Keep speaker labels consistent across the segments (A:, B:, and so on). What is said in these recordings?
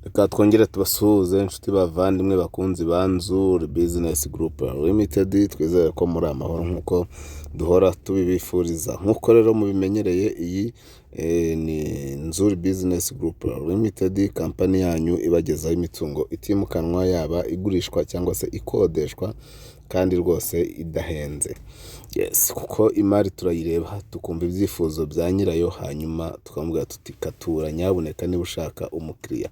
A: Reka twongere tubasuhuze inshuti bavandimwe bakunzi ba Nzuri Business Group Limited, twizere ko muri amahoro nk'uko duhora tubibifuriza. Nk'uko rero mubimenyereye, iyi ni Nzuri Business Group Limited, kampani yanyu ibagezaho imitungo itimukanwa, yaba igurishwa cyangwa se ikodeshwa kandi rwose idahenze. Yes, kuko imari turayireba tukumva ibyifuzo bya nyirayo, hanyuma tukamubwira tuti katura nyabuneka niba ushaka umukiriya.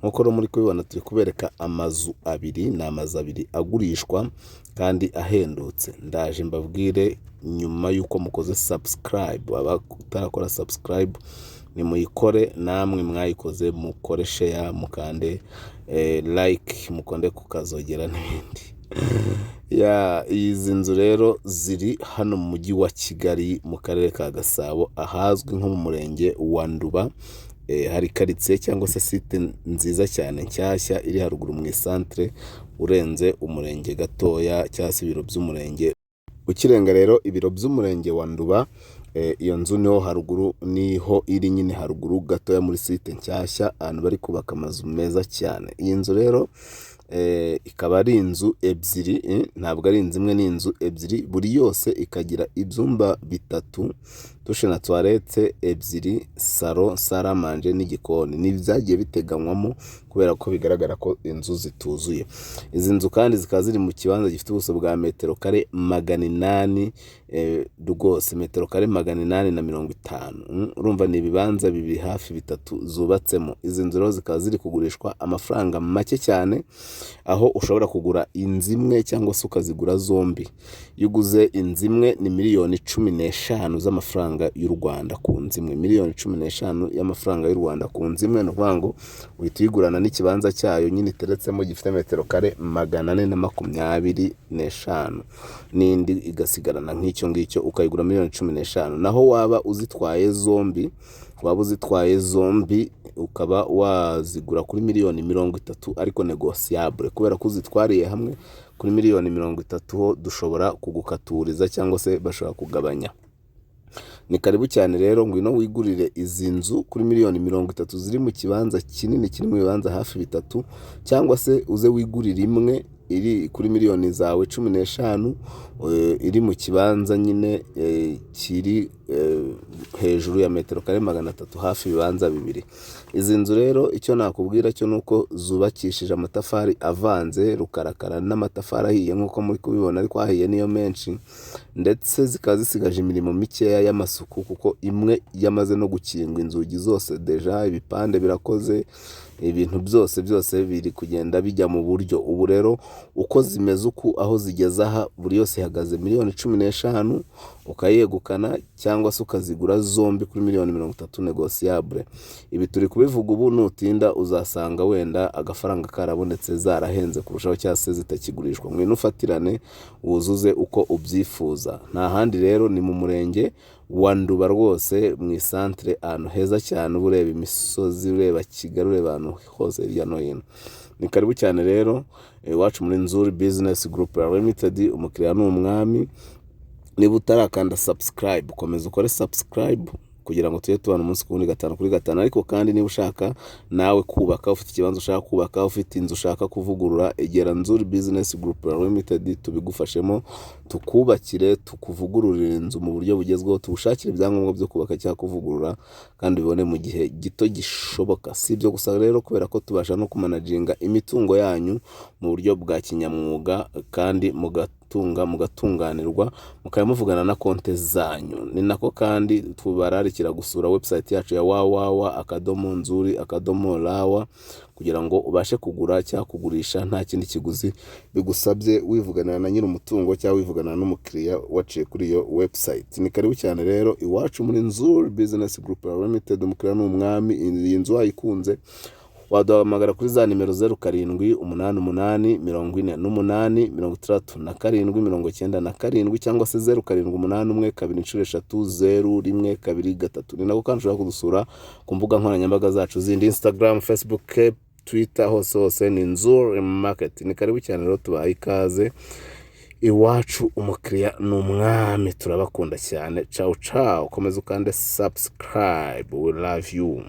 A: Nk'uko rero muri kubibona turi kubereka amazu abiri, ni amazu abiri agurishwa kandi ahendutse. Ndaje mbabwire nyuma yuko mukoze subscribe. Waba utarakora subscribe ni muyikore, namwe mwayikoze mukore share, mukande like, mukonde kukazogera n'ibindi. Izi nzu rero ziri hano mu mujyi wa Kigali mu karere ka Gasabo, ahazwi nko mu murenge wa Nduba. Hari karitsiye cyangwa se site nziza cyane nshyashya iri haruguru mu isantere, urenze umurenge gatoya cyangwa se ibiro by'umurenge. Ukirenga rero ibiro by'umurenge wa Nduba, iyo nzu niho haruguru, niho iri nyine haruguru gatoya muri site nshyashya, ahantu bari kubaka amazu meza cyane. Iyi nzu rero ikaba ari inzu ebyiri, ntabwo ari inzu imwe, ni inzu ebyiri, buri yose ikagira ibyumba bitatu, dushe na toilette ebyiri, salo, saramanje n'igikoni. Ni byagiye biteganywamo kubera ko bigaragara ko inzu zituzuye. Izi nzu kandi zikaba ziri mu kibanza gifite ubuso bwa metero kare 800, rwose metero kare 850. Urumva ni ibibanza bibiri hafi bitatu zubatsemo. Izi nzu rero zikaba ziri kugurishwa amafaranga make cyane, aho ushobora kugura inzu imwe cyangwa se ukazigura zombi. Iyo uguze inzu imwe ni miliyoni 15 z'amafaranga y'u Rwanda ku nzu imwe, miliyoni 15 y'amafaranga y'u Rwanda ku nzu imwe. Ni ukuvuga ngo uhita uyigurana n'ikibanza cyayo nyine iteretsemo gifite metero kare 425, n'indi igasigarana nk'icyo ngicyo, ukayigura miliyoni 15. Naho waba uzitwaye zombi, ukaba wazigura kuri miliyoni 30, ariko negociable, kubera ko uzitwariye hamwe kuri miliyoni 30 ho dushobora kugukaturiza cyangwa se bashobora kugabanya. Ni karibu cyane rero, ngwino wigurire izi nzu kuri miliyoni 30 ziri mu kibanza kinini, kiri mu bibanza hafi bitatu, cyangwa se uze wigurire imwe iri kuri miliyoni zawe 15, iri mu kibanza nyine kiri hejuru ya metero kare 300 hafi ibibanza bibiri. Izi nzu rero icyo nakubwira cyo nuko zubakishije amatafari avanze rukarakara n'amatafari ahiye nk'uko muri kubibona, ariko ahiye niyo menshi, ndetse zikaba zisigaje imirimo mikeya y'amasuku, kuko imwe yamaze no gukingwa, inzugi zose deja, ibipande birakoze, ibintu byose biri kugenda bijya mu buryo. Ubu rero uko zimeze uku, aho zigeze aha, buri yose ihagaze miliyoni 15, ukayegukana cyangwa se ukazigura zombi kuri miliyoni 30 negociable. Ibi turi kubivuga ubu, nutinda uzasanga wenda agafaranga karabonetse zarahenze kurushaho cyangwa se zitakigurishwa. Ngwino ufatirane wuzuze uko ubyifuza. Nta handi rero, ni mu murenge wa Nduba rwose mu isantere, ahantu heza cyane, ureba imisozi, ureba Kigali, ureba ahantu hose hirya no hino. Ni karibu cyane rero iwacu muri Nzuri Business Group Limited. Umukiriya ni umwami. Niba utarakanda subscribe, komeza ukore subscribe kugira ngo tujye tubana umunsi ku wundi, 5 kuri 5. Ariko kandi niba ushaka nawe kubaka, ufite ikibanza ushaka kubaka, ufite inzu ushaka kuvugurura, egera Nzuri Business Group Limited tubigufashemo, tukubakire, tukuvugururira inzu mu buryo bugezweho, tubushakire ibyangombwa byo kubaka cyangwa kuvugurura, kandi bibone mu gihe gito gishoboka. Si ibyo gusa rero, kubera ko tubasha no kumanaginga imitungo yanyu mu buryo bwa kinyamwuga, kandi mugatunganirwa, mukaba muvugana na konte zanyu. Ni nako kandi tubararikira gusura website yacu ya www.nzuri.rawa kugira ngo ubashe kugura cyangwa kugurisha nta kindi kiguzi bigusabye, wivugana na nyiri umutungo cyangwa wivugana n'umukiriya waciye kuri iyo website. Ni karibu cyane rero iwacu muri Nzuri Business Group Limited. Umukiriya ni umwami. Iyi nzu wayikunze, waduhamagara kuri za nimero 0788483897 cyangwa se 0781223013. Ni nako kandi ushobora kudusura ku mbuga nkoranyambaga zacu zindi, Instagram, Facebook, Twitter, hose ni Nzuri Market. Ni karibu cyane rero, tubaye ikaze iwacu. Umukiriya ni umwami, turabakunda cyane. Ciao, komeza ukande subscribe. We love you.